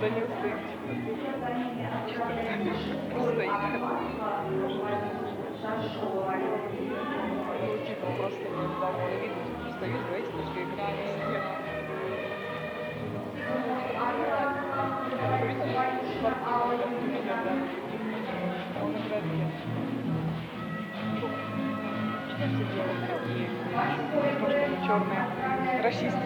Данил стоит. Чисто стоит. Ну, типа, просто недавно видно, стоит, знаете, на экране сидит. Он играет где? Что все делают такие? Потому что они черные. Расисты.